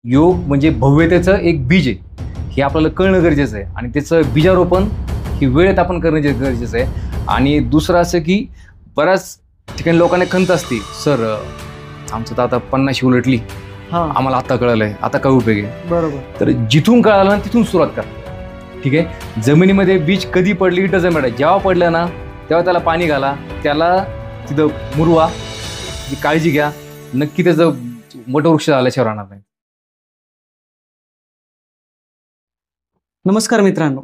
योग म्हणजे भव्यतेचं एक बीज आहे, हे आपल्याला कळणं गरजेचं आहे आणि त्याचं बीजारोपण ही वेळेत आपण करणं गरजेचं आहे. आणि दुसरं असं की बऱ्याच ठिकाणी लोकांना खंत असते, सर आमचं तर आता 50 उलटली, आम्हाला आता कळलंय, आता काय उपयोग आहे. बरोबर. तर जिथून कळालं ना तिथून सुरुवात करा. ठीक आहे, जमिनीमध्ये बीज कधी पडली इट डझंट मॅटर, जेव्हा पडलं ना तेव्हा त्याला पाणी घाला, त्याला तिथं मुरवा, काळजी घ्या, नक्की त्याचं मोठं वृक्ष झाल्याशिवाय राहणार नाही. नमस्कार मित्रांनो,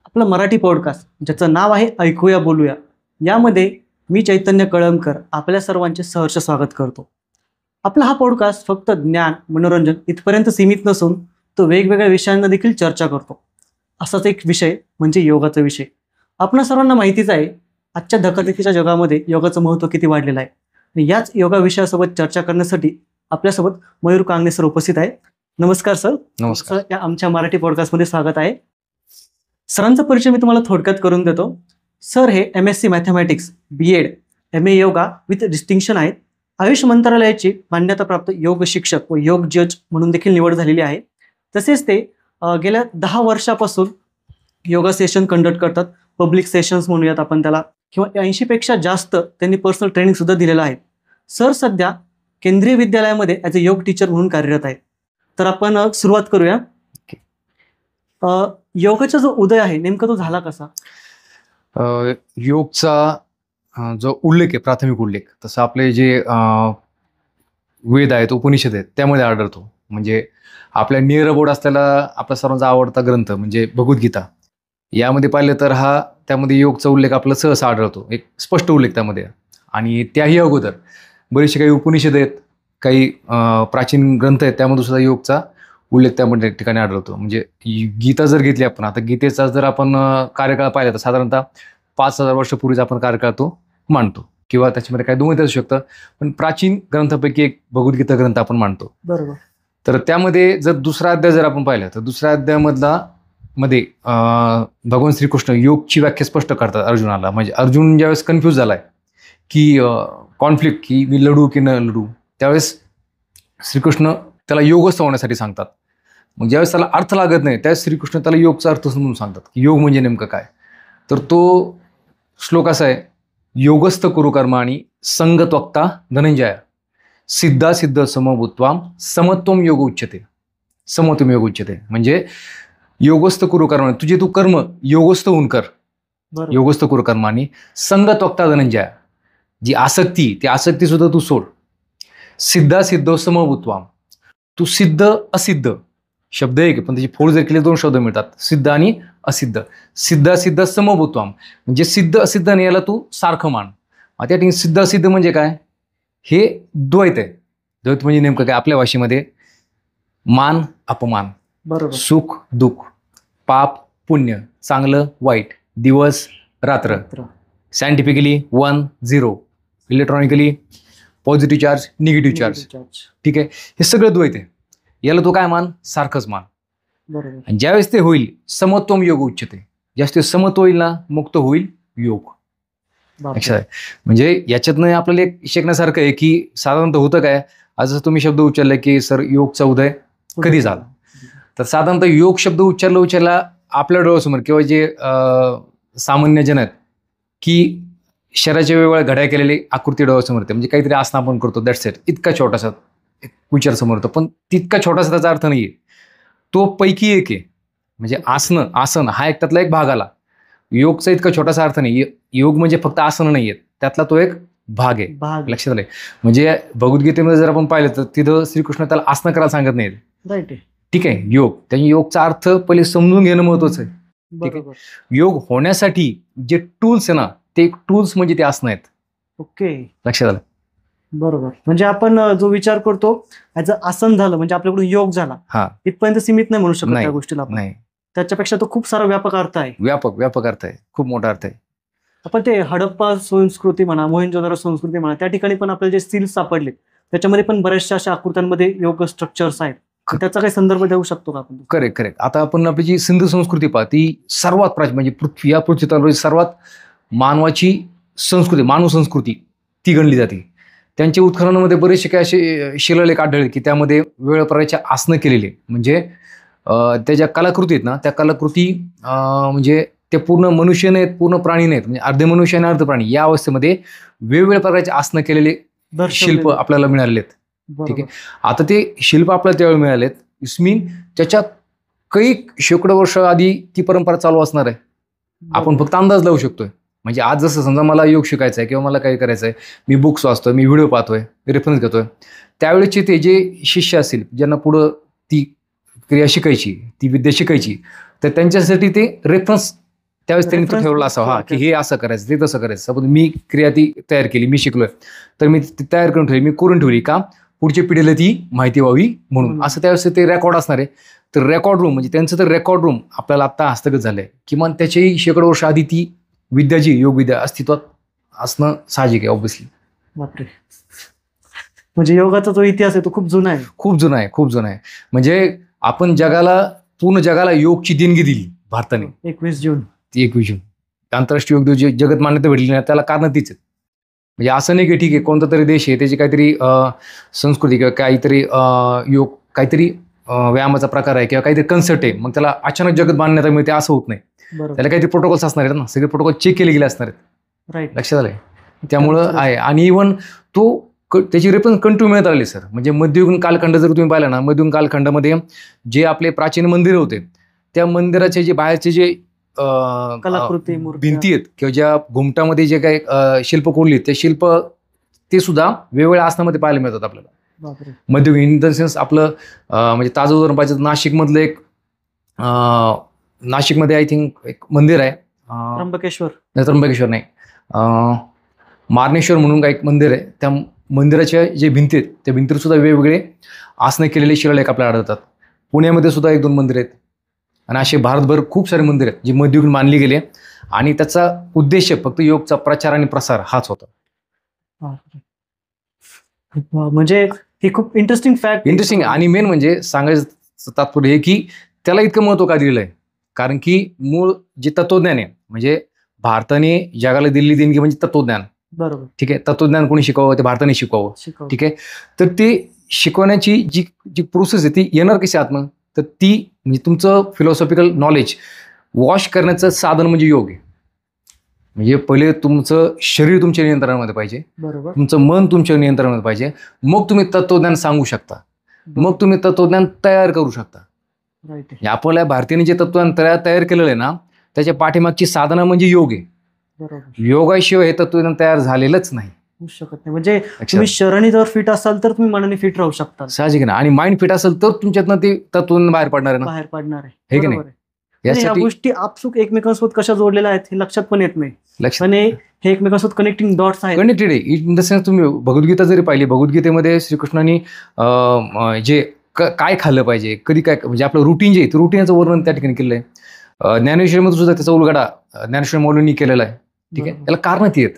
आपलं मराठी पॉडकास्ट ज्याचं नाव आहे ऐकूया बोलूया, यामध्ये मी चैतन्य कळमकर आपल्या सर्वांचे सहर्ष स्वागत करतो. आपला हा पॉडकास्ट फक्त ज्ञान मनोरंजन इथपर्यंत सीमित नसून तो वेगवेगळ्या विषयांना देखील चर्चा करतो. असाच एक विषय म्हणजे योगाचा विषय. आपणा सर्वांना माहितीच आहे, आजच्या धकाधकीच्या जगामध्ये योगाचं महत्त्व किती वाढलेलं आहे. आणि याच योगा विषयासोबत चर्चा करण्यासाठी आपल्यासोबत मयूर कांगणे सर उपस्थित आहे. नमस्कार सर. नमस्कार. या आमच्या मराठी पॉडकास्टमध्ये स्वागत आहे. सरांचा परिचय मी तुम्हाला थोडक्यात करून देतो. सर हे MSc mathematics, BEd, MA yoga with distinction आहेत. आयुष मंत्रालयाची मान्यताप्राप्त योग शिक्षक व योग जज म्हणून देखील निवड झालेली आहे. तसेच ते गेल्या 10 वर्षापासून योगा सेशन कंडक्ट करतात. पब्लिक सेशन्स म्हणूयात आपण त्याला, किंवा 80पेक्षा जास्त त्यांनी पर्सनल ट्रेनिंग सुद्धा दिलेलं आहे. सर सध्या केंद्रीय विद्यालयामध्ये ॲज अ योग टीचर म्हणून कार्यरत आहेत. तर आपण सुरुवात करूया. योगाचा जो उदय आहे नेमका तो झाला कसा? योगचा जो उल्लेख आहे, प्राथमिक उल्लेख, तसं आपले जे वेद आहेत, उपनिषद आहेत, त्यामध्ये आढळतो. म्हणजे आपल्या नियर अबाउट असलेला आपला सर्वांचा आवडता ग्रंथ म्हणजे भगवद्गीता, यामध्ये पाहिलं तर त्यामध्ये योगचा उल्लेख आपला सहसा आढळतो, एक स्पष्ट उल्लेख त्यामध्ये. आणि त्याही अगोदर बरेचसे काही उपनिषद आहेत, काही प्राचीन ग्रंथ आहेत, त्यामध्ये सुद्धा योगचा उल्लेख त्यामध्ये ठिकाणी आढळतो. म्हणजे गीता जर घेतली आपण, आता गीतेचा जर आपण कार्यकाळ पाहिला तर साधारणतः 5000 वर्षापूर्वीचा आपण कार्यकाळ तो मानतो, किंवा त्याच्यामध्ये काही दोन्ही असू शकतं, पण प्राचीन ग्रंथापैकी एक भगवद्गीता ग्रंथ आपण मानतो. बरोबर. तर त्यामध्ये जर दुसरा अध्याय जर आपण पाहिला तर दुसऱ्या अध्यायामध्ये भगवान श्रीकृष्ण योगची व्याख्या स्पष्ट करतात अर्जुनाला. म्हणजे अर्जुन ज्यावेळेस कन्फ्यूज झालाय की कॉन्फ्लिक्ट, की मी लढू की न लढू, त्यावेळेस श्रीकृष्ण त्याला योगस्थ होण्यासाठी सांगतात. मग ज्यावेळेस त्याला अर्थ लागत नाही त्यावेळेस श्रीकृष्ण त्याला योगचा अर्थ समजून सांगतात की योग म्हणजे नेमकं काय. तर तो श्लोक असा आहे, योगस्थ कुरु कर्माणि संगत्वक्ता धनंजया सिद्धा सिद्ध समभूत्वाम समत्वम योग उच्यते. समत्वम योग उच्यते म्हणजे योगस्थ कुरु कर्माणि, तुझे तू कर्म योगस्थ होऊन कर. योगस्थ कुरु कर्माणि संगत्वक्ता धनंजया, जी आसक्ती, ती आसक्ती सुद्धा तू सोड. सिद्धा सिद्ध समभूत्वाम, तू सिद्ध असिद्ध शब्द एक, पण त्याची फोड जर केली 2 शब्द मिळतात, सिद्ध आणि असिद्ध. सिद्ध सिद्ध समभूत्वाम म्हणजे सिद्ध असिद्ध आणि याला तू सारखं मान. त्या ठिकाणी सिद्ध असिद्ध म्हणजे काय, हे द्वैत आहे. द्वैत म्हणजे नेमकं काय, आपल्या भाषेमध्ये मान अपमान, बरोबर, सुख दुःख, पाप पुण्य, चांगलं वाईट, दिवस रात्र, scientifically 1 0, electronically positive charge negative charge. ठीक आहे, हे सगळं द्वैत आहे. याला तो काय मान, सारखंच मान. बरोबर. आणि ज्यावेळेस ते होईल समत्वम योग उच्यते, जास्त समत्व होईल ना मग तो होईल योग. लक्षात आहे. म्हणजे याच्यातनं आपल्याला एक शिकण्यासारखं आहे की साधारणतः होतं काय, आज जसं तुम्ही शब्द उच्चारला की सर योगचा उदय कधी झाला, तर साधारणतः योग शब्द उच्चारला आपल्या डोळ्यासमोर किंवा जे सामान्य जन आहेत की शरीराच्या वेगवेगळ्या घड्या केलेली आकृती डोळ्यासमोर येते. म्हणजे काहीतरी आसन आपण करतो, दॅट्स इट, इतका छोटासा एक विचार समोर येतो, पण तितका छोटासा त्याचा अर्थ नाहीये. तो पैकी एक आहे. म्हणजे आसन हा एक त्यातला एक भाग आला. योगचा इतका छोटासा अर्थ नाही. योग म्हणजे फक्त आसन नाहीये, त्यातला तो एक भाग आहे. लक्षात आलंय. म्हणजे भगवद्गीतेमध्ये जर आपण पाहिलं तर तिथं श्रीकृष्ण त्याला आसन करायला सांगत नाहीत. राईट आहे. ठीक आहे, योग त्याच्या योगचा अर्थ पहिले समजून घेणं महत्वाचं आहे. ठीक आहे. योग होण्यासाठी जे टूल्स आहे ना, ते टूल्स म्हणजे ते आसन आहेत. ओके, लक्षात आलं. बरोबर. म्हणजे आपण जो विचार करतो ॲज अ आसन झालं म्हणजे आपल्याकडून योग झाला, इथपर्यंत सीमित नाही म्हणू शकत त्या गोष्टीला. नाही, त्याच्यापेक्षा तो खूप सारा व्यापक अर्थ आहे. व्यापक अर्थ आहे, खूप मोठा अर्थ आहे. आपण ते हडप्पा संस्कृती म्हणा, मोहेंजोदारो संस्कृती म्हणा, त्या ठिकाणी पण आपल्याला जे सील्स सापडले त्याच्यामध्ये पण बऱ्याचशा अशा आकृत्यांमध्ये योग स्ट्रक्चर्स आहेत. त्याचा काही संदर्भ देऊ शकतो का आपण? करेक्ट. आता आपण आपली जी सिंधू संस्कृती पहा, ती सर्वात प्राचीन म्हणजे या पृथ्वीतलावरील सर्वात मानवाची संस्कृती, मानव संस्कृती ती गणली जाते. त्यांच्या उत्खननामध्ये बरेचसे काही असे शिलालेख आढळले की त्यामध्ये वेगवेगळ्या प्रकारच्या आसनं केलेली, म्हणजे त्या ज्या कलाकृती आहेत ना, त्या कलाकृती म्हणजे ते पूर्ण मनुष्य नाहीत, पूर्ण प्राणी नाहीत, म्हणजे अर्धे मनुष्य आणि अर्ध प्राणी या अवस्थेमध्ये वेगवेगळ्या प्रकारचे आसनं केलेले शिल्प आपल्याला मिळालेले आहेत. ठीक आहे. आता ते शिल्प आपल्याला त्यावेळी मिळालेत, इट्स मीन त्याच्यात काही शेकडो वर्ष आधी ती परंपरा चालू असणार आहे. आपण फक्त अंदाज लावू शकतोय. म्हणजे आज जसं समजा मला योग शिकायचा आहे किंवा मला काय करायचं आहे, मी बुक्स वाचतोय, मी व्हिडिओ पाहतोय, रेफरन्स घेतोय, त्यावेळेचे ते जे शिष्य असतील ज्यांना पुढं ती क्रिया शिकायची, ती विद्या शिकायची, तर त्यांच्यासाठी ते रेफरन्स त्यावेळेस त्यांनी तो ठेवला असावा, हा, की हे असं करायचं, ते तसं करायचं. सपोज मी क्रिया ती तयार केली, मी शिकलोय, तर मी ती तयार करून ठेवली, मी करून ठेवली का पुढच्या पिढीला ती माहिती व्हावी म्हणून. असं त्यावेळेस ते रेकॉर्ड असणार आहे. तर रेकॉर्ड रूम म्हणजे त्यांचं तर रेकॉर्ड रूम आपल्याला आत्ता हस्तगत झालंय. किमान त्याच्याही शेकडो वर्ष आधी ती विद्या जी योगविद्या अस्तित्वात असणं साहजिक आहे, ऑब्व्हियसली. बापरे. म्हणजे योगाचा जो इतिहास आहे तो खूप जुना आहे. खूप जुना आहे, खूप जुना आहे. म्हणजे आपण पूर्ण जगाला योगची देणगी दिली भारताने. 21 जून ती 21 जून आंतरराष्ट्रीय योग दिवस जे जगत मान्यता भेटली ना, त्याला कारण तीच आहेत. म्हणजे असं नाही की ठीक आहे कोणता तरी देश आहे त्याची काहीतरी संस्कृती किंवा काहीतरी योग, काहीतरी व्यायामाचा प्रकार आहे किंवा काहीतरी कन्सर्ट आहे, मग त्याला अचानक जगत मान्यता मिळते असं होत नाही. त्याला काहीतरी प्रोटोकॉल्स असणार आहेत ना, सगळे प्रोटोकॉल चेक केले गेले असणार आहेत. राईट. लक्षात आलंय. त्यामुळं आहे. आणि इव्हन त्याची रेफरन्स कंटिन्यू मिळत आली सर. म्हणजे मध्ययुगीन कालखंड जर तुम्ही पाहिला ना, मध्ययुगीन कालखंडामध्ये जे आपले प्राचीन मंदिरं होते, त्या मंदिराचे जे बाहेरचे जे कलाकृती, भिंती आहेत किंवा ज्या घुमटामध्ये जे काही शिल्प कोरली, ते शिल्प ते सुद्धा वेगवेगळ्या आसनामध्ये पाहायला मिळतात आपल्याला. मध्ययुगीन इन द सेन्स आपलं म्हणजे ताजं उदाहरण पाहिजे, नाशिकमधलं एक नाशिकमध्ये आय थिंक एक मंदिर आहे, त्र्यंबकेश्वर नाही, मार्नेश्वर म्हणून एक मंदिर आहे. त्या मंदिराच्या जे भिंती आहेत त्या भिंतीवर सुद्धा वेगवेगळे आसनं केलेले शिलालेख आपल्याला आढळतात. पुण्यामध्ये सुद्धा 1-2 मंदिर आहेत आणि असे भारतभर खूप सारे मंदिर आहेत जे मध्ययुगीन मानली गेले आणि त्याचा उद्देश फक्त योगचा प्रचार आणि प्रसार हाच होता. म्हणजे ही खूप इंटरेस्टिंग इंटरेस्टिंग. आणि मेन म्हणजे सांगायचं तात्पर्य हे की त्याला इतकं महत्व का दिलेलं आहे, कारण की मूळ जे तत्वज्ञान आहे, म्हणजे भारताने जगाला दिलेली देणगी म्हणजे तत्वज्ञान. बरोबर. ठीक आहे. तत्वज्ञान कोणी शिकवावं, ते भारताने शिकवावं. ठीक आहे. तर ते शिकवण्याची जी प्रोसेस आहे ती येणार कशी आत्म, तर ती म्हणजे तुमचं फिलॉसॉफिकल नॉलेज वॉश करण्याचं साधन म्हणजे योग आहे. म्हणजे पहिले तुमचं शरीर तुमच्या नियंत्रणामध्ये पाहिजे, बरोबर, तुमचं मन तुमच्या नियंत्रणामध्ये पाहिजे, मग तुम्ही तत्वज्ञान सांगू शकता, मग तुम्ही तत्वज्ञान तयार करू शकता. आपल्या भारतीयांनी जे तत्वज्ञान तयार केलेलं आहे ना, त्याच्या पाठीमागची साधना म्हणजे योग आहे. योगाशिवाय हे तत्वज्ञान तयार झालेलंच नाही, होऊ शकत नाही. म्हणजे तुम्ही शरीराने जर फिट असाल तर तुम्ही मनाने फिट राहू शकता, साहजिक ना. आणि माइंड फिट असेल तर तुमच्यातनं ते तत्वज्ञान बाहेर पडणार आहे ना, बाहेर पडणार आहे, हे की नाही. या गोष्टी आपसुक एकमेकांसोबत कशा जोडलेल्या आहेत हे लक्षात पण येत नाही. आणि हे एकमेकांसोबत कनेक्टिंग डॉट्स आहेत, कनेक्टेड आहे. इन द सेन्स तुम्ही भगवद्गीता जरी पाहिली, भगवद्गीतेमध्ये श्रीकृष्णांनी जे काय खाल्लं पाहिजे, कधी काय, म्हणजे आपलं रुटीन जे आहे रुटीनचं वर्णन त्या ठिकाणी केलेलं आहे. ज्ञानेश्वरीमध्ये सुद्धा त्याचा उलगडा ज्ञानेश्वर मौलींनी केलेला आहे. ठीक आहे. त्याला कारण ती आहेत.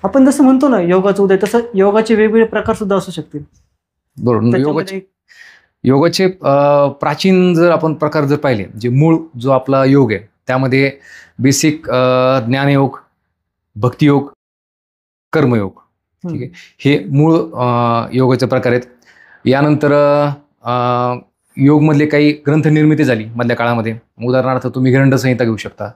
आपण जसं म्हणतो ना योगाचं उदय, तसं योगाचे वेगवेगळे प्रकार सुद्धा असू शकतील. बरोबर. योगाचे प्राचीन जर आपण प्रकार जर पाहिले, जे मूळ जो आपला योग आहे त्यामध्ये बेसिक ज्ञानयोग, भक्तियोग, कर्मयोग, ठीक आहे, हे मूळ योगाचे प्रकार आहेत. यानंतर योगमधले काही ग्रंथ निर्मिती झाली मधल्या काळामध्ये. उदाहरणार्थ तुम्ही हिरण्य संहिता घेऊ शकता,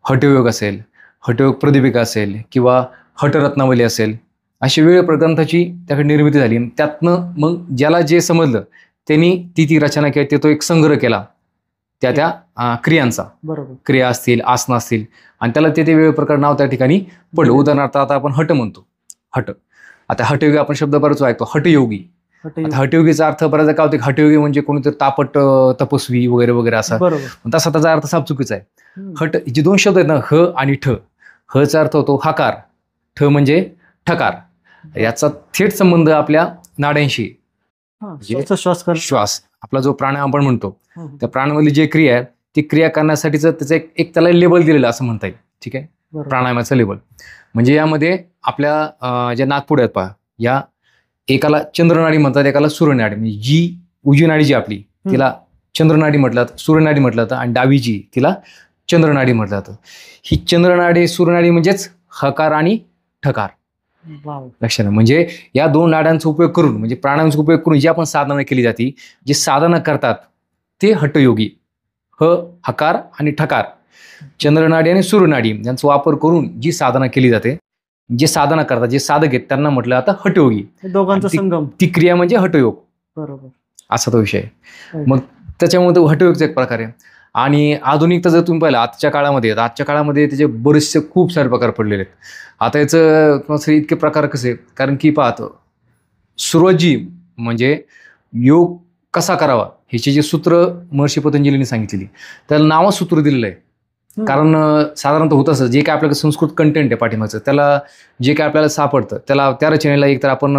हठयोग असेल, हठयोग प्रदीपिका असेल किंवा हठरत्नावली असेल, अशी वेगवेगळ्या ग्रंथाची त्याकडे निर्मिती झाली. त्यातनं मग ज्याला जे समजलं त्यांनी ती रचना किंवा तो एक संग्रह केला त्या क्रियांचा. बरोबर. क्रिया असतील, आसनं असतील, आणि त्याला ते वेगवेगळे प्रकार नाव त्या ठिकाणी पडलं. उदाहरणार्थ आता आपण हठ म्हणतो, हठ. आता हठयोगी आपण शब्द बराच ऐकतो, हटयोगी. हटयोगीचा अर्थ बराच काय होतो, हटयोगी म्हणजे कोणीतरी तापट तपस्वी वगैरे वगैरे असा. तसा त्याचा अर्थ साप चुकीचा आहे. हट जे 2 शब्द आहेत ना, ह आणि ठ, हचा अर्थ होतो हकार, ठ म्हणजे ठकार. याचा थेट संबंध आपल्या नाड्यांशी, श्वास आपला जो प्राण आपण म्हणतो, त्या प्राणामधली जे क्रिया आहे ती क्रिया करण्यासाठीच त्याचं एक त्याला लेबल दिलेलं असं म्हणता येईल. ठीक आहे. प्राणायामाचं लेबल म्हणजे यामध्ये आपल्या ज्या नागपुड्या आहेत पहा, या एकाला चंद्रनाडी म्हणतात, एकाला सूर्यनाडी. म्हणजे जी उजवी नाडी जी आपली तिला चंद्रनाडी म्हटलं जातं, सूर्यनाडी म्हटलं जातं, आणि डावी जी तिला चंद्रनाडी म्हटलं जातं. ही चंद्रनाडी सूर्यनाडी म्हणजेच हकार आणि ठकार. वाव. लक्षात. म्हणजे या 2 नाड्यांचा उपयोग करून, म्हणजे प्राणायामाचा उपयोग करून जी आपण साधना केली जाते, जे साधना करतात ते हठयोगी. हकार आणि ठकार, चंद्रनाडी आणि सूर्यनाडी यांचा वापर करून जी साधना केली जाते, जे साधना करतात, जे साधक आहेत त्यांना म्हटलं आता हठयोगी. दोघांचा संगम. ती क्रिया म्हणजे हठयोग. बरोबर. असा तो विषय. मग त्याच्यामुळे तो हठयोगचा एक प्रकार आहे. आणि आधुनिकता जर तुम्ही पाहिलं आजच्या काळामध्ये त्याचे बरेचसे खूप सारे प्रकार पडलेले आहेत. आता याचं इतके प्रकार कसे, कारण की पाहतो सुरुवात म्हणजे योग कसा करावा ह्याचे जे सूत्र महर्षी पतंजलीने सांगितलेली, त्याला नावसूत्र दिलेलं आहे. कारण साधारणतः होत असं जे काय आपल्याकडे संस्कृत कंटेंट आहे पाठीमागचं, त्याला जे काय आपल्याला सापडतं त्याला त्या रचनेला एकतर आपण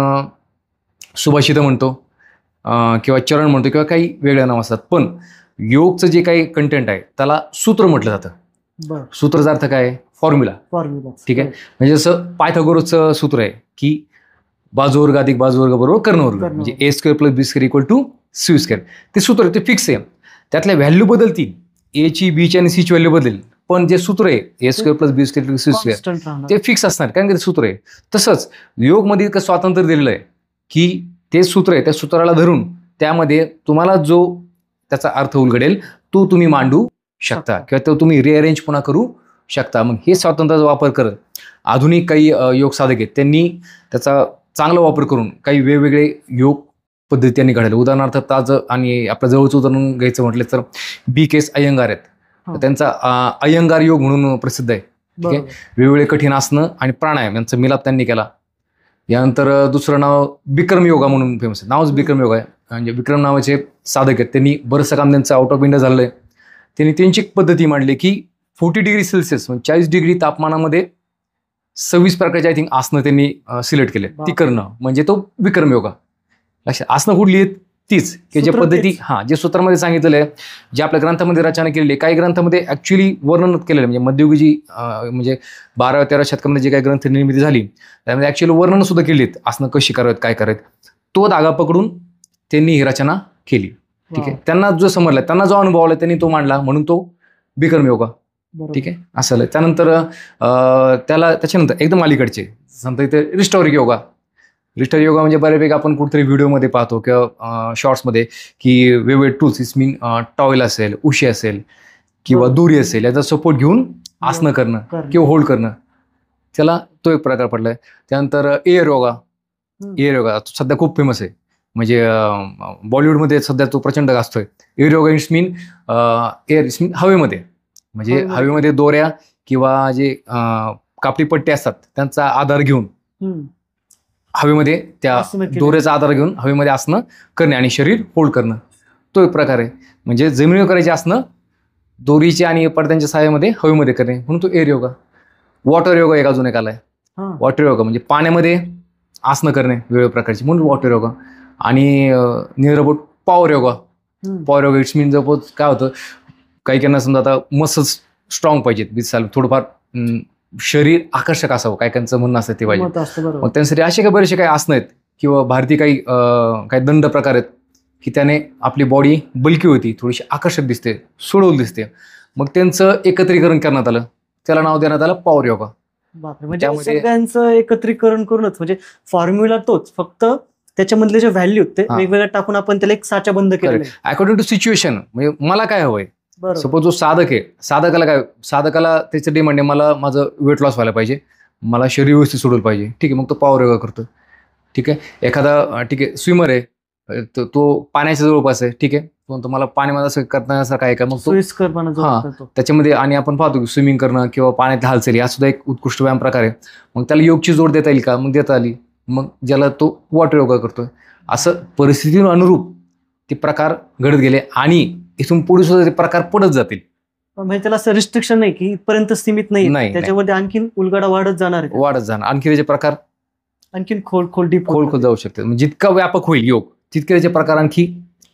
सुभाषित म्हणतो किंवा चरण म्हणतो किंवा काही वेगळ्या नाव असतात. पण योगचं जे काही कंटेंट आहे त्याला सूत्र म्हटलं जातं. सूत्राचा अर्थ काय आहे? फॉर्म्युला. ठीक आहे. म्हणजे जसं पायथागोरसचं सूत्र आहे की बाजूवर्ग अधिक बाजूवर्ग बरोबर कर्णवर्ग, म्हणजे a² + b² = c². ते सूत्र ते फिक्स आहे. त्यातल्या व्हॅल्यू बदलतील, ए ची, बी ची आणि सी ची व्हॅल्यू बदलेल, पण जे सूत्र आहे a² + b² = c² ते फिक्स असणार, कारण की ते सूत्र आहे. तसंच योगमध्ये इतकं स्वातंत्र्य दिलेलं आहे की ते सूत्र आहे, त्या सूत्राला धरून त्यामध्ये तुम्हाला जो त्याचा अर्थ उलगडेल तो तुम्ही मांडू शकता किंवा तो तुम्ही रिअरेंज पुन्हा करू शकता. मग हे स्वातंत्र्याचा वापर करत आधुनिक काही योग साधक आहेत त्यांनी त्याचा चांगला वापर करून काही वेगवेगळे योग पद्धती त्यांनी घडवल्या. उदाहरणार्थ ताजं आणि आपल्या जवळचं उदाहरण घ्यायचं म्हटलं तर BKS अय्यंगार आहेत. तर त्यांचा अय्यंगार योग म्हणून प्रसिद्ध आहे. ठीक आहे. वेगवेगळे कठीण आसनं आणि प्राणायाम यांचा मिलाप त्यांनी केला. यानंतर दुसरं नाव बिक्रम योगा म्हणून फेमस आहे. नावच बिक्रम योगा आहे. म्हणजे विक्रम नावाचे साधक आहेत, त्यांनी बरंचसं काम त्यांचं आउट ऑफ इंडिया झालं आहे. त्यांनी त्यांची पद्धती मांडली की 40 डिग्री सेल्सिअस म्हणजे 40 डिग्री तापमानामध्ये 26 प्रकारचे आय थिंक आसनं त्यांनी सिलेक्ट केले. ती करणं म्हणजे तो विक्रम योगा. लक्षात. आसनं कुठली आहेत? तीच की जे पद्धती जे सूत्रामध्ये सांगितलेलं आहे, जे आपल्या ग्रंथामध्ये रचना केलेली आहे. काही ग्रंथामध्ये ऍक्च्युली वर्णन केलेलं आहे, म्हणजे मध्ययुगी जी म्हणजे 12व्या-13व्या शतकामध्ये जे काही ग्रंथ निर्मिती झाली त्यामध्ये ऍक्च्युअली वर्णन सुद्धा केली आहेत, आसनं कशी करावेत, काय करावेत. तो धागा पकडून त्यांनी ही रचना केली. ठीक आहे. त्यांना जो समजला, त्यांना जो अनुभव आला त्यांनी तो मांडला, म्हणून तो बिक्रम योगा. ठीक आहे. असं. त्यानंतर त्याच्यानंतर एकदम अलीकडचे समजा इथे रिस्टोरिक योगा. रिस्टोरिक योगा म्हणजे बऱ्यापैकी आपण कुठेतरी व्हिडिओमध्ये पाहतो किंवा शॉर्ट्समध्ये की वेगवेगळे टूल्स, इट्स मीन टॉवेल असेल, उशी असेल किंवा दोरी असेल, याचा सपोर्ट घेऊन आसनं करणं किंवा होल्ड करणं, त्याला तो एक प्रकार पडलाय. त्यानंतर एअर योगा सध्या खूप फेमस आहे. म्हणजे बॉलिवूडमध्ये सध्या तो प्रचंड गाजतोय. एअर योगा इट्स मीन हवेमध्ये, म्हणजे हवेमध्ये दोऱ्या किंवा जे कापडी पट्टे असतात त्यांचा आधार घेऊन हवेमध्ये त्या दोऱ्याचा आधार घेऊन हवेमध्ये आसनं करणे आणि शरीर होल्ड करणं, तो एक प्रकार आहे. म्हणजे जमिनीवर करायचे आसनं दोरीचे आणि पडद्यांच्या सहाय्यामध्ये हवेमध्ये करणे, म्हणून तो एअर योगा. वॉटर योगा एक अजून एक आलाय. वॉटर योगा म्हणजे पाण्यामध्ये आसनं करणे वेगवेगळ्या प्रकारची, म्हणून वॉटर योगा. आणि near about power yoga it's mean जपत काय होतं, काही काहींना समजा आता मसल्स स्ट्रॉंग पाहिजेत, दिसायला थोडंफार शरीर आकर्षक असावं, काही काहींचं म्हणणं असतं ते पाहिजे. मग त्यांसाठी असे काही बरेचसे काही आसनं आहेत किंवा भारतीय काही दंड प्रकार आहेत की त्याने आपली बॉडी बल्की होती, थोडीशी आकर्षक दिसते, सुडवून दिसते. मग त्यांचं एकत्रीकरण करण्यात आलं, त्याला नाव देण्यात आलं पॉवर योगा. म्हणजे सगळ्यांचं एकत्रीकरण करूनच, म्हणजे फॉर्म्युला तोच, फक्त त्याच्यामधले जे व्हॅल्यू ते वेगवेगळ्या टाकून आपण त्याला एक साचा बंद केलं अकॉर्डिंग टू सिच्युएशन. म्हणजे मला काय हवंय, सपोज जो साधक आहे, साधकाला त्याचं डिमांड आहे मला माझं वेट लॉस व्हायला पाहिजे, मला शरीर व्यवस्थित सोडलं पाहिजे. ठीक आहे. मग तो पॉवर योगा करतो. ठीक आहे. एखादा ठीक आहे स्विमर आहे, तो पाण्याच्या जवळपास आहे. ठीक आहे. तो मला पाण्यामध्ये असं करण्यासारखं आहे का, मग तो त्याच्यामध्ये. आणि आपण पाहतो की स्विमिंग करणं किंवा पाण्यात हालचाली हा सुद्धा एक उत्कृष्ट व्यायाम प्रकार आहे. मग त्याला योगची जोड देता येईल का, मग देता आली, मग ज्याला तो वॉटर योगा करतोय. असं परिस्थितीवर अनुरूप ते प्रकार घडत गेले आणि इथून पुढे सुद्धा ते प्रकार पडत जातील. म्हणजे त्याला असं रिस्ट्रिक्शन नाही की इथपर्यंत सीमित नाही, त्याच्यामध्ये आणखीन उलगडा वाढत जाणार. आणखी त्याचे प्रकार आणखीन खोल जाऊ शकते. म्हणजे जितका व्यापक होईल योग तितके त्याचे प्रकार आणखी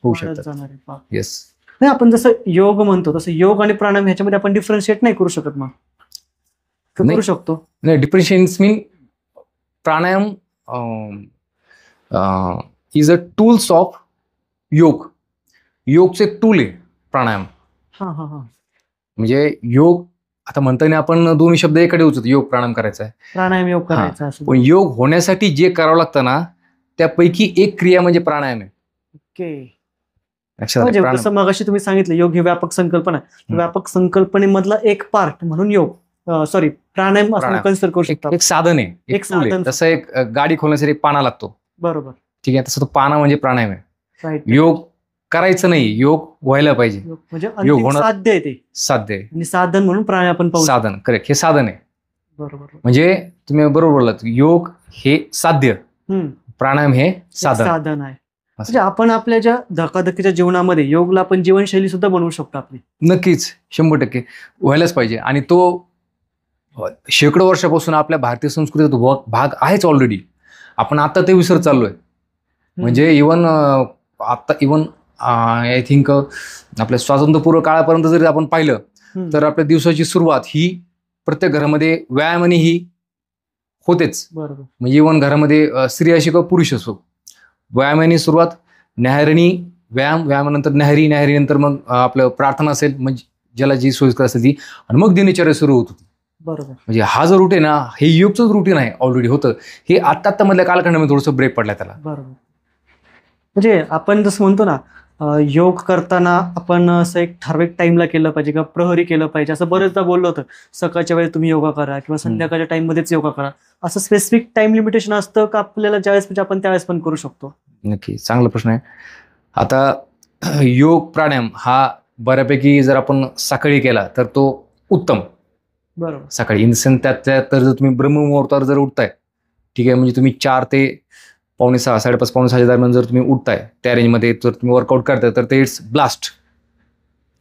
होऊ शकतात. येस. आपण जसं योग म्हणतो तसं योग आणि प्राणायाम ह्याच्यामध्ये आपण डिफरन्शिएट नाही करू शकत. मग करू शकतो. नाही, differentiate mean pranayama is a tools of योग. योगचे टूल आहे प्राणायाम. म्हणजे योग आता म्हणताना आपण दोन्ही शब्द एकडे उचलतो, योग प्राणायाम करायचा आहे. प्राणायाम योग करायचा असं. पण योग होण्यासाठी जे करावं लागतं ना, त्यापैकी एक क्रिया म्हणजे प्राणायाम आहे. ओके. लक्षात म्हणजे आलं? जसं मगाशी तुम्ही सांगितलं योग ही व्यापक संकल्पना आहे. व्यापक संकल्पनेमधला एक पार्ट म्हणून योग प्राणायाम असं कन्सिडर करू शकतो. एक साधन आहे, एक tool आहे. साधन. तसं एक गाडी खोलण्यासाठी एक पाना लागतो. बरोबर. ठीक आहे, तसं तो पाना म्हणजे प्राणायाम आहे. राईट. योग करायचं नाही, योग व्हायला पाहिजे. योग म्हणजे योग अंतिम होणं- साध्य आहे ते, साध्य आहे, आणि साधन म्हणून प्राणायाम आपण पाहू शकतो. साधन. करेक्ट, हे साधन आहे. बरोबर. म्हणजे तुम्ही बरोबर बोललात, योग हे साध्य, हम्म. प्राणायाम हे एक साधन. साधन आहे. म्हणजे आपण आपल्या ज्या धकाधकीच्या जीवनामध्ये योगला आपण जीवनशैली सुद्धा बनवू शकतो आपली. नक्कीच 100% व्हायलाच पाहिजे. आणि तो शेकडो वर्षापासून आपल्या भारतीय संस्कृतीचा भाग आहेच ऑलरेडी. आपण आता ते विसरत चाललोय. म्हणजे इवन आय थिंक आपल्या स्वातंत्र्यपूर्व काळापर्यंत जरी आपण पाहिलं तर आपल्या दिवसाची सुरुवात ही प्रत्येक घरामध्ये व्यायामाने ही होतेच. बरोबर. म्हणजे इवन घरामध्ये स्त्री असो किंवा पुरुष असो, व्यायामाने सुरुवात, न्याहारणी, व्यायामानंतर न्याहारी नंतर मग आपलं प्रार्थना असेल, म्हणजे ज्याला जी सोयीस्कर असेल ती, आणि मग दिनचर्या सुरू होत होती. बरोबर. म्हणजे हा जो रुटीन ना, हे योगचंच रुटीन आहे, ऑलरेडी होतं. हे आत्ता मधल्या कालखंडामध्ये थोडंसं ब्रेक पडला त्याला. बरोबर. म्हणजे आपण जसं म्हणतो ना, योग करताना आपण असं एक ठराविक टाइमला केलं पाहिजे किंवा प्रहरी केलं पाहिजे, असं बरेचदा बोललो होतं. सकाळच्या वेळेस तुम्ही योगा करा किंवा संध्याकाळच्या टाइम मध्येच योगा करा, असं स्पेसिफिक टाइम लिमिटेशन असतं का आपल्याला ज्यावेळेस म्हणजे आपण त्यावेळेस पण करू शकतो? नक्की, चांगला प्रश्न आहे. आता योग प्राणायाम हा बऱ्यापैकी जर आपण सकाळी केला तर तो उत्तम. बरोबर. सकाळी इन सेन्स त्यात तर जर तुम्ही ब्रह्ममुहूर्तावर जर उठताय, ठीक आहे, म्हणजे तुम्ही 4 ते 5:45, 5:30, 5:45 दरम्यान जर तुम्ही उठताय, त्या रेंजमध्ये जर तुम्ही वर्कआउट करताय तर ते इट्स ब्लास्ट,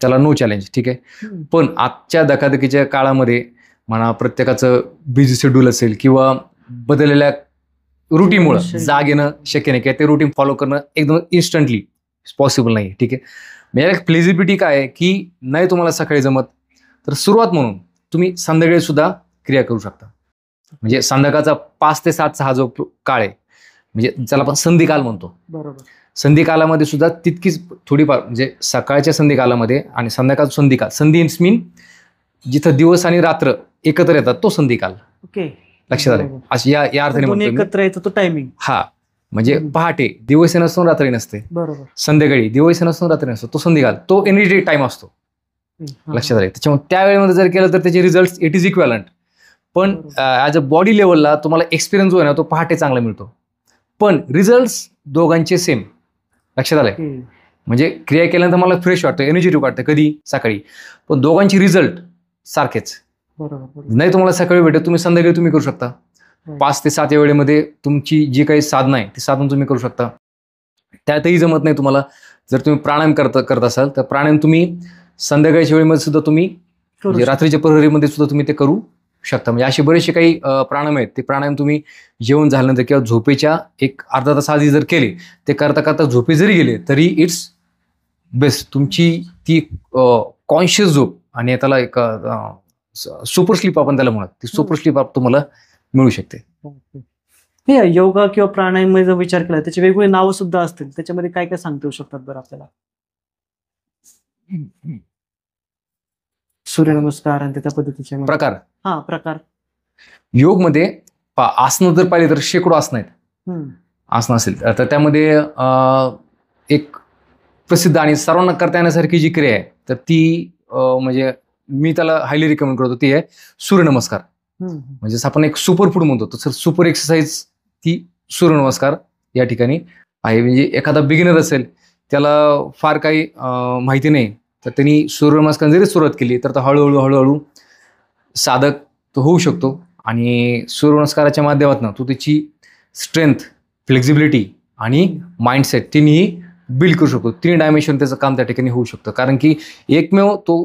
त्याला नो चॅलेंज. ठीक आहे. पण आजच्या धकाधकीच्या काळामध्ये म्हणा, प्रत्येकाचं बिझी शेड्यूल असेल किंवा बदललेल्या रुटीनमुळे जाग येणं शक्य नाही, किंवा ते रुटीन फॉलो करणं एकदम इन्स्टंटली पॉसिबल नाही. ठीक आहे. म्हणजे फ्लेक्झिबिलिटी काय आहे की नाही तुम्हाला सकाळी जमत तर सुरुवात म्हणून तुम्ही संध्याकाळी सुद्धा क्रिया करू शकता. म्हणजे संध्याकाळचा 5 ते 7 हा जो काळ आहे, म्हणजे ज्याला आपण संधिकाल म्हणतो. बरोबर. संधिकालामध्ये सुद्धा तितकीच थोडीफार, म्हणजे सकाळच्या संधिकालामध्ये आणि संध्याकाळ संधिकाल, संधी मीन जिथं दिवस आणि रात्र एकत्र येतात तो संधिकाल. ओके. लक्षात आलं? अशी या अर्थाने दोन्ही म्हणतो मी. एकत्र येतो तो टायमिंग. हा, म्हणजे पहाटे दिवस नसतो रात्री नसते, बरोबर. संध्याकाळी दिवस नसतो रात्री नसतो, तो संधिकाल, तो एनर्जी टाइम असतो. लक्षात आले? त्याच्यामुळे त्या वेळेमध्ये जर केलं तर त्याचे रिझल्ट इट इज इक्वलंट. पण ॲज अ बॉडी लेवलला तुम्हाला एक्सपिरियन्स जो आहे ना तो पहाटे चांगला मिळतो, पण रिझल्ट दोघांचे सेम. लक्षात आलंय? म्हणजे क्रिया केल्यानंतर मला फ्रेश वाटतं, एनर्जेटिक वाटतं कधी सकाळी, पण दोघांची रिझल्ट सारखेच. बरोबर. नाही तुम्हाला सकाळी भेटत, तुम्ही संध्याकाळी तुम्ही करू शकता. 5 ते 7 या वेळेमध्ये तुमची जी काही साधनं आहे ती साधन तुम्ही करू शकता. त्यातही जमत नाही तुम्हाला, जर तुम्ही प्राणायाम करत असाल तर प्राणायाम तुम्ही संध्याकाळच्या वेळेमध्ये सुद्धा तुम्ही, म्हणजे रात्रीच्या प्रहरीमध्ये सुद्धा तुम्ही ते करू शकता. म्हणजे असे बरेचसे काही प्राणायाम आहेत, ते प्राणायाम तुम्ही जेवण झाल्यानंतर किंवा झोपेच्या एक अर्धा तास आधी जर केले, ते करता करता झोपे जरी गेले तरी इट्स बेस्ट. तुमची ती कॉन्शियस झोप, आणि त्याला एक सुपर स्लीप आपण त्याला म्हणत, ती सुपर स्लीप तुम्हाला मिळू शकते. हे योगा किंवा प्राणायाम जर विचार केला त्याचे वेगवेगळे नावं सुद्धा असतील, त्याच्यामध्ये काय काय सांगता येऊ शकतात बरं आपल्याला? सूर्यनमस्कार आणि त्या पद्धतीचे प्रकार. हा, प्रकार. योगमध्ये आसनं जर पाहिली तर शेकडो आसनं आहेत. आसनं असेल तर त्यामध्ये एक प्रसिद्ध आणि सर्वांना करता येण्यासारखी जी क्रिया आहे तर ती म्हणजे मी त्याला हायली रिकमेंड करतो, ती आहे सूर्यनमस्कार. म्हणजे जसं आपण एक सुपर फूड म्हणतो तसं सुपर एक्सरसाइज ती सूर्यनमस्कार या ठिकाणी आहे. म्हणजे एखादा बिगिनर असेल, त्याला फार काही माहिती नाही, तर त्यांनी सूर्यनमस्कार जरी सुरुवात केली तर हळूहळू साधक तो होऊ शकतो. आणि सूर्यनमस्काराच्या माध्यमातून तो त्याची स्ट्रेंथ, फ्लेक्झिबिलिटी आणि माइंडसेट तिन्ही बिल्ड करू शकतो. 3 डायमेन्शन त्याचं काम त्या ठिकाणी होऊ शकतं, कारण की एकमेव तो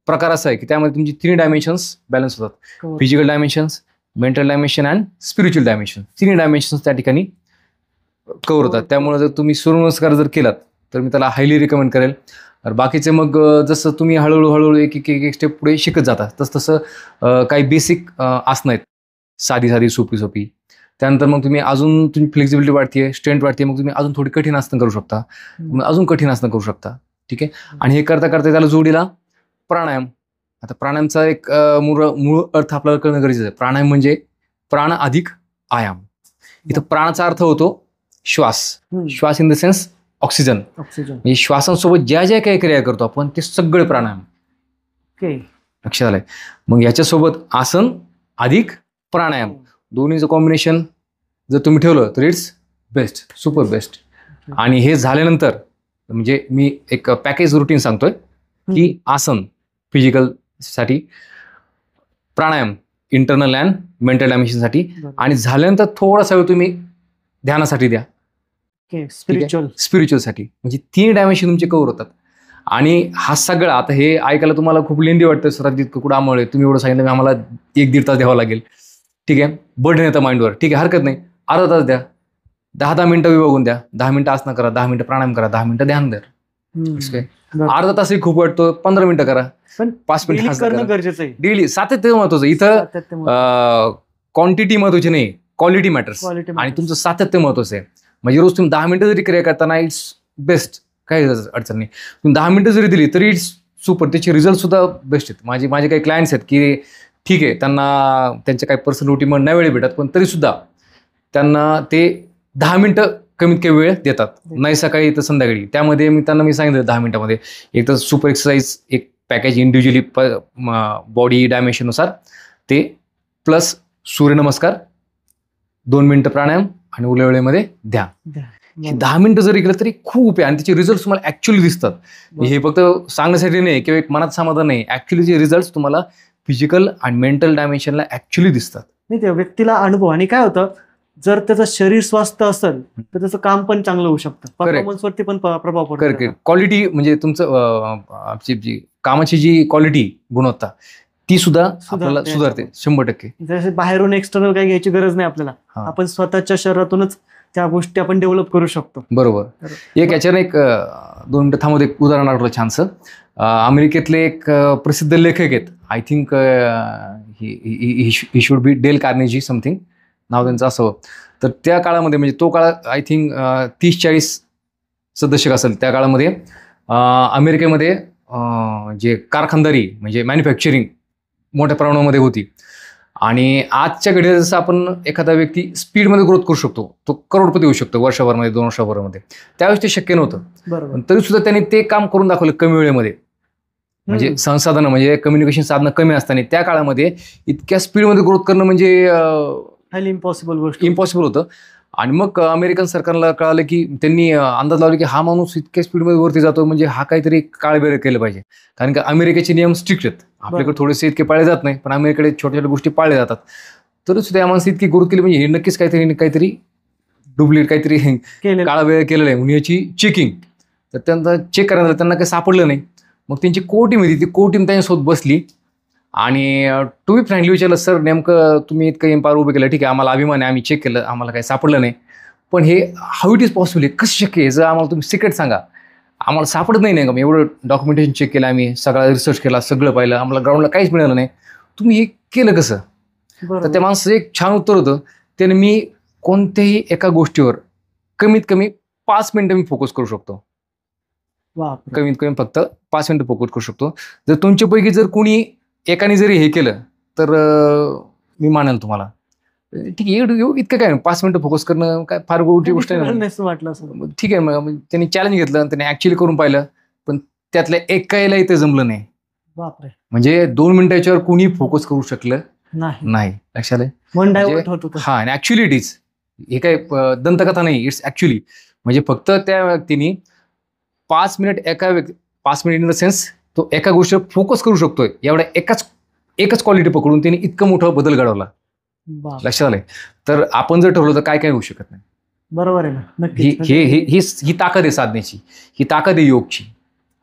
प्रकार असा आहे की त्यामध्ये तुमची 3 डायमेन्शन्स बॅलन्स होतात. Physical dimensions, mental dimension and spiritual dimension. 3 dimensions त्या ठिकाणी कव्हर होतात. त्यामुळे जर तुम्ही सूर्यनमस्कार जर केलात तर मी त्याला हायली रिकमेंड करेल. तर बाकीचे मग जसं तुम्ही हळूहळू एक स्टेप पुढे शिकत जाता, तसं काही बेसिक आसनं आहेत, साधी सोपी. त्यानंतर मग तुम्ही अजून तुमची फ्लेक्झिबिलिटी वाढते, स्ट्रेंथ वाढते, मग तुम्ही अजून थोडी कठीण आसनं करू शकता, अजून कठीण आसनं करू शकता. ठीक आहे. आणि हे करता करता त्याला जोडीला प्राणायाम, आता प्राणायामचा एक मूळ अर्थ आपल्याला कळणं गरजेचं आहे. प्राणायाम म्हणजे प्राण अधिक आयाम. इथं प्राणाचा अर्थ होतो श्वास. श्वास इन द सेन्स ऑक्सिजन. म्हणजे श्वासांसोबत ज्या ज्या काही क्रिया करतो आपण ते सगळे प्राणायाम. लक्षात आलंय. मग याच्यासोबत आसन अधिक प्राणायाम दोन्हीचं कॉम्बिनेशन जर तुम्ही ठेवलं तर इट्स बेस्ट, सुपर बेस्ट. आणि हे झाल्यानंतर म्हणजे मी एक पॅकेज रुटीन सांगतोय की आसन फिजिकल साठी, प्राणायाम इंटरनल अँड मेंटल डायमेन्शनसाठी, आणि झाल्यानंतर थोडासा वेळ तुम्ही ध्यानासाठी द्या, स्पिरिच्युअल साठी. म्हणजे 3 डायमेन्शन तुमचे कव्हर होतात. आणि हा सगळा आता हे ऐकायला तुम्हाला खूप लेंदी वाटतं, सर जितकं कुठं आम्हाला तुम्ही एवढं सांगितलं आम्हाला 1-1.5 तास द्यावा लागेल. ठीक आहे, बर्डन येतं माइंडवर. ठीक आहे, हरकत नाही, अर्धा तास द्या, 10-10 मिनिटं विभागून द्या. 10 मिनिटं आसनं करा, 10 मिनिटं प्राणायाम करा, 10 मिनिटं ध्यान द्या. अर्धा तासही खूप वाटतो, 15 मिनिटं करा, 5 मिनिटं गरजेचं आहे. डेली. सातत्य महत्वाचं. इथं क्वांटिटी महत्वाची नाही, क्वालिटी मॅटर्स. आणि तुमचं सातत्य महत्वाचं आहे. म्हणजे रोज तुम्ही 10 मिनिटं जरी क्रिया करताना इट्स बेस्ट, काही अडचण नाही. तुम्ही 10 मिनिटं जरी दिली तरी इट्स सुपर. त्याचे रिझल्ट सुद्धा बेस्ट आहेत. माझे काही क्लायंट्स आहेत की ठीक आहे, त्यांना त्यांच्या काही पर्सनल रुटीनमध्ये नाही वेळ भेटत, पण तरी सुद्धा त्यांना ते 10 मिनिटं कमीत कमी वेळ देतात. नाही सकाळी तर संध्याकाळी. त्यामध्ये मी सांगितलं 10 मिनिटामध्ये एक तर सुपर एक्सरसाइज, एक पॅकेज इंडिव्हिज्युअली बॉडी डायमेन्शननुसार ते, प्लस सूर्यनमस्कार, 2 मिनिटं प्राणायाम आणि उरल्या वेळेमध्ये ध्यान. 10 मिनिटं जरी केलं तरी खूप आहे. आणि त्याचे रिझल्ट तुम्हाला ऍक्च्युअली दिसतात. हे फक्त सांगण्यासाठी नाही किंवा एक मनात समाधान नाही, ऍक्च्युअली जे रिझल्ट तुम्हाला फिजिकल आणि मेंटल डायमेन्शनला ऍक्च्युअली दिसतात. नाही, त्या व्यक्तीला अनुभव. आणि काय होतं, जर त्याचं शरीर स्वस्थ असेल तर त्याचं काम पण चांगलं होऊ शकतं, परफॉर्मन्सवरती पण प्रभाव पडतो. क्वालिटी म्हणजे तुमचं जी कामाची जी क्वालिटी, गुणवत्ता, ती सुद्धा आपल्याला सुधारते 100%. जसे बाहेरून एक्सटर्नल काही घ्यायची गरज नाही आपल्याला. आपण स्वतःच्या शरीरातूनच त्या गोष्टी आपण डेव्हलप करू शकतो. बरोबर. एक याच्यानं एक 2 मिनिटं थांबवत एक उदाहरण आठवलं छानसं. अमेरिकेतले एक प्रसिद्ध लेखक आहेत, I think he should be Dale Carnegie something नाव त्यांचं असावं. तर त्या काळामध्ये म्हणजे तो काळ आय थिंक 30-40 दशक असेल. त्या काळामध्ये अमेरिकेमध्ये जे कारखानदारी म्हणजे मॅन्युफॅक्चरिंग मोठ्या प्रमाणामध्ये होती. आणि आजच्या घडीला जसं आपण एखादा व्यक्ती स्पीडमध्ये ग्रोथ करू शकतो, तो करोडपती होऊ शकतो वर्षभरामध्ये, 2 वर्षभरामध्ये, त्यावेळेस ते शक्य नव्हतं. पण तरी सुद्धा त्यांनी ते काम करून दाखवलं कमी वेळेमध्ये. म्हणजे संसाधनं म्हणजे कम्युनिकेशन साधनं कमी असताना त्या काळामध्ये इतक्या स्पीडमध्ये ग्रोथ करणं म्हणजे इम्पॉसिबल होतं. आणि मग अमेरिकन सरकारला कळालं की त्यांनी अंदाज लावले की हा माणूस इतक्या स्पीडमध्ये वरती जातो, म्हणजे हा काहीतरी काळबेर केलं पाहिजे. कारण की अमेरिकेचे नियम स्ट्रिक्ट आहेत. आपल्याकडे थोडेसे इतके पाळले जात नाही, पण अमेरिकेकडे छोट्या छोट्या गोष्टी पाळल्या जातात. तरी सुद्धा या माणसाने इतकी ग्रोथ केली, म्हणजे हे नक्कीच काहीतरी डुप्लिकेट काहीतरी काळबेर केलेलं आहे म्हणून याची चेकिंग. तर त्यांना चेक करायला त्यांना काही सापडलं नाही. मग त्यांची कोर टीम होती, ती कोर टीम त्यांच्यासोबत बसली आणि टू बी फ्रँकली विचारलं, सर नेमकं तुम्ही इतकं एम्पायर उभं केलं, ठीक आहे आम्हाला अभिमान आहे, आम्ही चेक केलं, आम्हाला काही सापडलं नाही, पण हे हाऊ इट इज पॉसिबल आहे, कसं शक्य आहे, जर आम्हाला तुम्ही सिक्रेट सांगा, आम्हाला सापडत नाही का, एवढं डॉक्युमेंटेशन चेक केलं आम्ही, सगळा रिसर्च केला, सगळं पाहिलं, आम्हाला ग्राउंडला काहीच मिळालं नाही, तुम्ही हे केलं कसं? तर त्या माणसाचं एक छान उत्तर होतं, त्याने मी कोणत्याही एका गोष्टीवर कमीत कमी 5 मिनिटं मी फोकस करू शकतो. कमीत कमी फक्त 5 मिनिटं फोकस करू शकतो. जर तुमच्यापैकी जर कोणी एकाने जरी हे केलं तर मी मानेल तुम्हाला, ठीक आहे इतकं काय 5 मिनिटं फोकस करणं काय फार मोठी गोष्ट नाही वाटलं. ठीक आहे, मग त्यांनी चॅलेंज घेतलं, त्यांनी ऍक्च्युअली करून पाहिलं, पण त्यातल्या एकाला ते जमलं नाही. म्हणजे 2 मिनिटं याच्यावर कोणी फोकस करू शकलं नाही. लक्षात आहे? हा, आणि ऍक्च्युअली इट इज, हे काय दंतकथा नाही, इट्स ऍक्च्युअली. म्हणजे फक्त त्या व्यक्तीने 5 minute 5 minute in the sense तो एका गोष्टीवर फोकस करू शकतोय, एवढ्या एकच क्वालिटी पकडून त्याने इतकं मोठा बदल घडवला. लक्षात आलंय? तर आपण जर ठरवलं तर काय होऊ शकत नाही. बरोबर आहे ना. ही ताकद आहे साधण्याची, ही ताकद आहे योगची,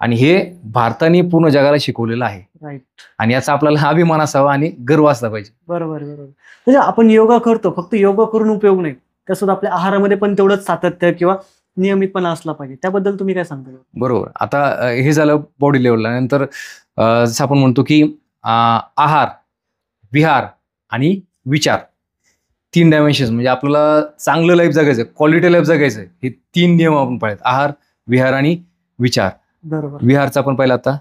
आणि हे भारताने पूर्ण जगाला शिकवलेलं आहे. राईट. आणि याचा आपल्याला अभिमान असावा आणि गर्व असला पाहिजे. बरोबर. म्हणजे आपण योगा करतो, फक्त योगा करून उपयोग नाही, त्यासोबत आपल्या आहारामध्ये पण तेवढंच सातत्य किंवा नियमितपणा असला पाहिजे. त्याबद्दल तुम्ही काय सांगता? बरोबर. आता हे झालं बॉडी लेवलला. नंतर जसं आपण म्हणतो की आहार, विहार आणि विचार, 3 डायमेन्शन्स. म्हणजे आपल्याला चांगलं लाईफ जगायचं, क्वालिटी लाईफ जगायचं, हे 3 नियम आपण पाहिलेत: आहार, विहार आणि विचार. बरोबर. विहारचा आपण पाहिला आता.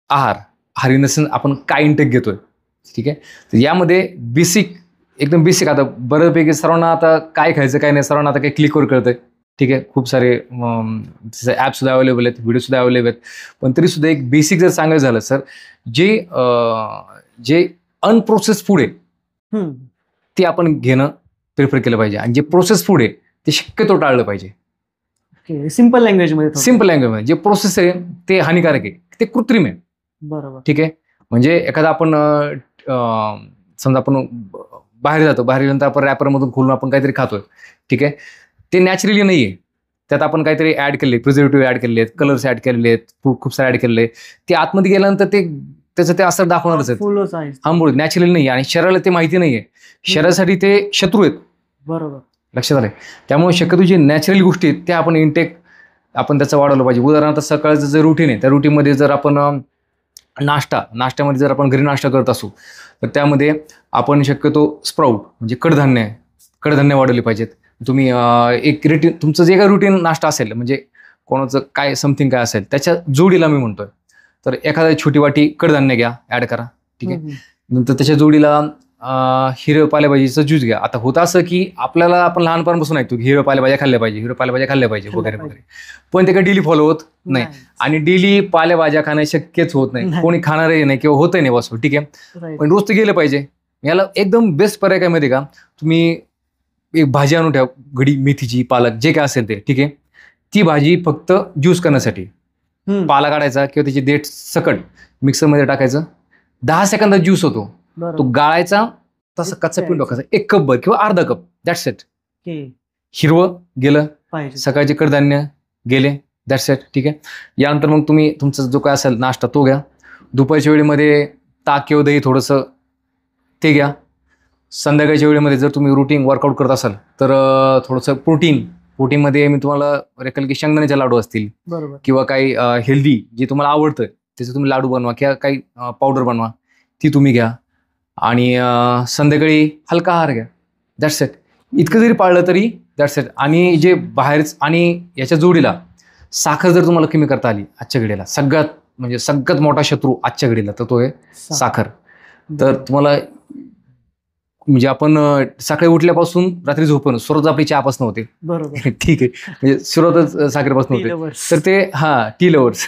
आहार हर इन द सेन्स आपण काय इंटेक घेतोय. ठीक आहे. तर यामध्ये एकदम बेसिक आता बऱ्यापैकी सर्वांना आता काय खायचं काय नाही सर्वांना आता काही क्लिकवर कळतंय. ठीक आहे. खूप सारे ॲप सुद्धा अवेलेबल आहेत, व्हिडिओ सुद्धा अवेलेबल आहेत. पण तरी सुद्धा एक बेसिक जर सांगायचं झालं सर, जे अनप्रोसेस फूड आहे ते आपण घेणं प्रिफर केलं पाहिजे आणि जे प्रोसेस फूड आहे ते शक्यतो टाळलं पाहिजे. सिंपल लँग्वेजमध्ये. सिंपल लँग्वेजमध्ये जे प्रोसेस आहे ते हानिकारक आहे, ते कृत्रिम आहे. बरोबर. ठीक आहे. म्हणजे एखादा आपण समजा आपण बाहेर जातो, बाहेर गेल्यानंतर आपण रॅपरमधून खोलून आपण काहीतरी खातोय. ठीक आहे. ते नॅचरली नाही आहे. त्यात आपण काहीतरी ॲड केले, प्रिझर्वेटिव्ह ॲड केले आहेत, कलर्स ॲड केलेले आहेत, खूप सारे ॲड केलेले आहेत. ते आतमध्ये गेल्यानंतर त्याचं ते असर दाखवणारच आहेत. हार्मफुल नॅचरली नाही आणि शरीराला ते माहिती नाही आहे. शरीरासाठी ते शत्रू आहेत. बरोबर. लक्षात आलंय. त्यामुळे शक्यतो जे नॅचरल गोष्टी आहेत त्या आपण इंटेक आपण त्याचं वाढवलं पाहिजे. उदाहरणार्थ सकाळचं जे रुटीन आहे त्या रुटीनमध्ये जर आपण नाश्त्यामध्ये जर आपण घरी नाश्ता करत असू तर त्यामध्ये आपण शक्यतो स्प्राऊट म्हणजे कडधान्य वाढवले पाहिजेत. तुम्ही एक रुटीन तुमचं जे काही रुटीन नाश्ता असेल म्हणजे कोणाचं काय समथिंग काय असेल त्याच्या जोडीला मी म्हणतोय तर एखादी छोटी वाटी कडधान्य घ्या, ॲड करा. ठीक आहे. नंतर त्याच्या जोडीला हिरव्या पालेभाजीचं ज्यूस घ्या. आता होतं असं की आपण लहानपणापासून ऐकतो की हिरव्या पालेभाज्या खाल्ल्या पाहिजे वगैरे वगैरे, पण ते काही डेली फॉलो होत नाही आणि डेली पालेभाज्या खाणं शक्यच होत नाही. कोणी खाणारही नाही किंवा होतही नाही बसव. ठीक आहे. पण रोज ते गेलं पाहिजे. याला एकदम बेस्ट पर्याय काय माहिती का, तुम्ही एक भाजी आणून ठेवा, घडी मेथीची, पालक जे काय असेल ते. ठीक आहे. ती भाजी फक्त ज्यूस करण्यासाठी पाला काढायचा किंवा त्याची देठ सकट मिक्सरमध्ये टाकायचं, 10 सेकंदात ज्यूस होतो. तो गाळायचा, तसं कच्चा पिऊन टाकायचा 1 कप किंवा अर्धा कप. That's it. हिरवं गेलं, सकाळचे कडधान्य गेले, दॅट्स इट. ठीक आहे. यानंतर मग तुम्ही तुमचा जो काय असेल नाश्ता तो घ्या. दुपारच्या वेळेमध्ये ताक किंवा दही थोडंसं ते घ्या. संध्याकाळच्या वेळेमध्ये जर तुम्ही रुटीन वर्कआउट करत असाल तर थोडंसं प्रोटीनमध्ये मी तुम्हाला रेकल की शेंगदाण्याचे लाडू असतील किंवा काही हेल्दी जे तुम्हाला आवडतं त्याचे तुम्ही लाडू बनवा किंवा काही पावडर बनवा, ती तुम्ही घ्या. आणि संध्याकाळी हलका आहार घ्या. That's it. इतकं जरी पाळलं तरी दॅट्स इट. आणि जे बाहेरच आणि याच्या जोडीला साखर जर तुम्हाला कमी करता आली आजच्या घडीला, सगळ्यात मोठा शत्रू आजच्या घडीला तर तो आहे साखर. तर तुम्हाला म्हणजे आपण सकाळी उठल्यापासून रात्री झोपून सुरुवात आपली चहापासून होते. बरोबर. ठीक आहे. म्हणजे सुरुवातच साखरेपासून होते. तर ते टी लवर्स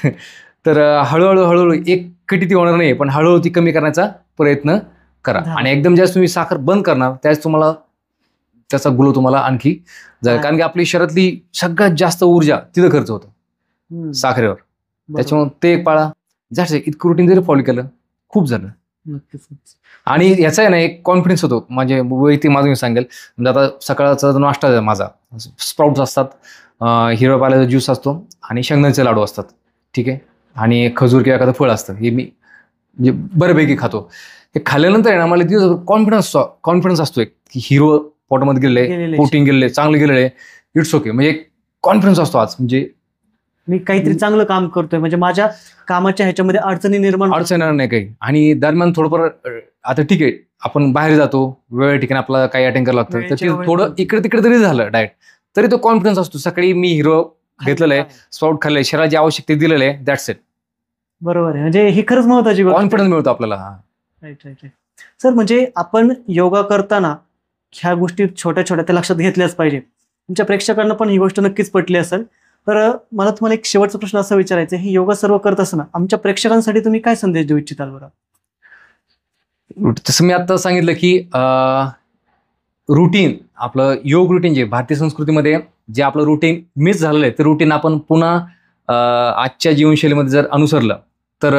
तर हळूहळू एक कटी ती होणार नाही, पण हळूहळू ती कमी करण्याचा प्रयत्न करा. आणि एकदम जास्त तुम्ही साखर बंद करणार त्याच तुम्हाला त्याचा ग्लो तुम्हाला आणखी जाईल. कारण की आपली शरीरातली सगळ्यात जास्त ऊर्जा तिथं खर्च होतं साखरेवर. त्याच्यामुळे ते एक पाळा. जास्त इतकं रुटीन जरी फॉलो केलं खूप झालं. आणि याचा आहे ना एक कॉन्फिडन्स होतो. म्हणजे वैयक्तिक माझं मी सांगेल, म्हणजे आता सकाळचा नाश्ता आहे माझा, स्प्राउट्स असतात, हिरव्या पाल्याचा ज्यूस असतो आणि शेंगदाण्याचे लाडू असतात. ठीक आहे. आणि खजूर किंवा एखादं फळ असतं, हे मी म्हणजे बऱ्यापैकी खातो. हे खाल्ल्यानंतर आहे ना मला कॉन्फिडन्स असतो एक की हिरवं पोटामध्ये गेलेलं, प्रोटीन गेलेले, चांगलं गेलेलं आहे, इट्स ओके. म्हणजे कॉन्फिडन्स असतो आज, म्हणजे मी काहीतरी चांगलं काम करतोय, म्हणजे माझ्या कामाच्या ह्याच्यामध्ये अडचण येणार नाही काही. आणि दरम्यान थोडंफार आता ठीक आहे आपण बाहेर जातो, वेळ ठिकाणी आपल्याला काही अटेंड करावं लागतं, तर ते थोडं इकडे तिकडे जरी झालं डाएट तरी तो कॉन्फिडन्स असतो. सकाळी मी हिरवं घेतलेलं आहे, स्प्राउट खाल्लंय, शरीराला जे आवश्यक ते दिलेलं आहे, दॅट्स इट. बरोबर आहे. म्हणजे ही खरंच महत्वाची कॉन्फिडन्स मिळतो आपल्याला. राईट. सर, म्हणजे आपण योगा करताना ह्या गोष्टी छोट्या छोट्या त्या लक्षात घेतल्याच पाहिजे. तुमच्या प्रेक्षकांना पण ही गोष्ट नक्कीच पटली असेल. तर मला तुम्हाला एक शेवटचा प्रश्न असा विचारायचा आहे, हे योगा सर्व करत असताना आमच्या प्रेक्षकांसाठी तुम्ही काय संदेश देऊ इच्छिताल बरं? तसं मी आता सांगितलं की रुटीन आपलं योग रुटीन जे भारतीय संस्कृतीमध्ये जे आपलं रुटीन मिस झालेलं आहे ते रुटीन आपण पुन्हा आजच्या जीवनशैलीमध्ये जर अनुसरलं तर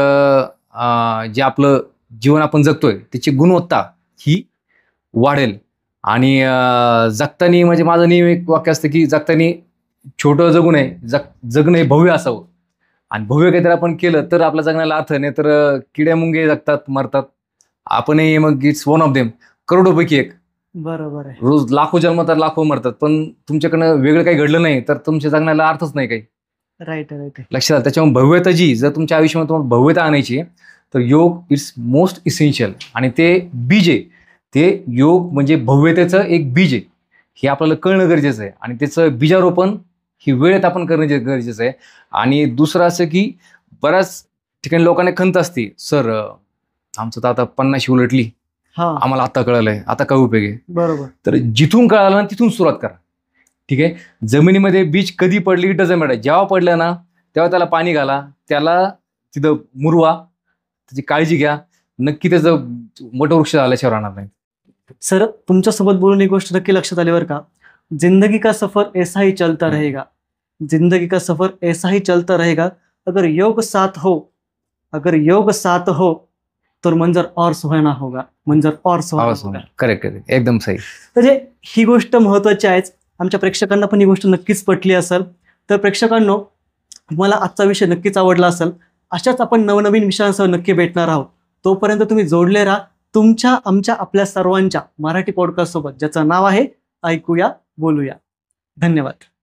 जे आपलं जीवन आपण जगतोय त्याची गुणवत्ता ही वाढेल. आणि जगतानी म्हणजे माझं नेहमी एक वाक्य असतं की जगतानी छोटं जगू नये, जगणे भव्य असावं. आणि भव्य काहीतरी आपण केलं तर आपल्या जगण्याला अर्थ, नाही तर किड्या मुंगे जगतात, मरतात. आपणही मग इट्स वन ऑफ देम, करोडोपैकी एक. बरोबर आहे. रोज लाखो जन्मतात, लाखो मरतात, पण तुमच्याकडनं वेगळं काही घडलं नाही तर तुमच्या जगण्याला अर्थच नाही काही. राईट. लक्षात आलं. त्याच्यामुळे भव्यता जर तुमच्या आयुष्यामध्ये तुम्हाला भव्यता आणायची तर योग इट्स मोस्ट इसेन्शियल. आणि ते बीज आहे, ते योग म्हणजे भव्यतेचं एक बीज आहे, हे आपल्याला कळणं गरजेचं आहे. आणि त्याचं बीजारोपण ही वेळेत आपण करणं गरजेचं आहे. आणि दुसरं असं की बऱ्याच ठिकाणी लोकांना खंत असते, सर आमचं तर आता 50 उलटली, हा आम्हाला आता कळलंय, आता काय उपयोग आहे. बरोबर. तर जिथून कळालं ना तिथून सुरुवात करा. ठीक आहे. जमिनीमध्ये बीज कधी पडली डझंट मॅटर, जेव्हा पडलं ना तेव्हा त्याला पाणी घाला, त्याला तिथं मुरवा, त्याची काळजी घ्या. नक्की त्याचं मोठं वृक्ष झाल्याशिवाय राहणार नाही. सर तुमच्यासोबत बोलून एक गोष्ट नक्की लक्षात आली बरं का, जिंदगी का सफर ऐसा ही चलता रहेगा, जिंदगी का सफर ऐसा ही चलता रहेगा, अगर योग साथ हो, अगर योग साथ हो तो मंजर और सुहाना होगा, मंजर और सुहाना होगा. करेक्ट करेक्ट, एकदम सही. म्हणजे ही गोष्ट महत्त्वाची आहेच. आमच्या प्रेक्षकांना पण ही गोष्ट नक्कीच पटली असेल. तर प्रेक्षकांनो, तुम्हाला आजचा विषय नक्कीच आवडला असेल. अशाच आपण नवनवीन विषयांसह नक्की भेटणार आहोत. तोपर्यंत तुम्ही जोडले राहा तुमच्या, आमच्या, आपल्या सर्वांच्या मराठी पॉडकास्ट सोबत, ज्याचं नाव आहे ऐकूया बोलूया. धन्यवाद.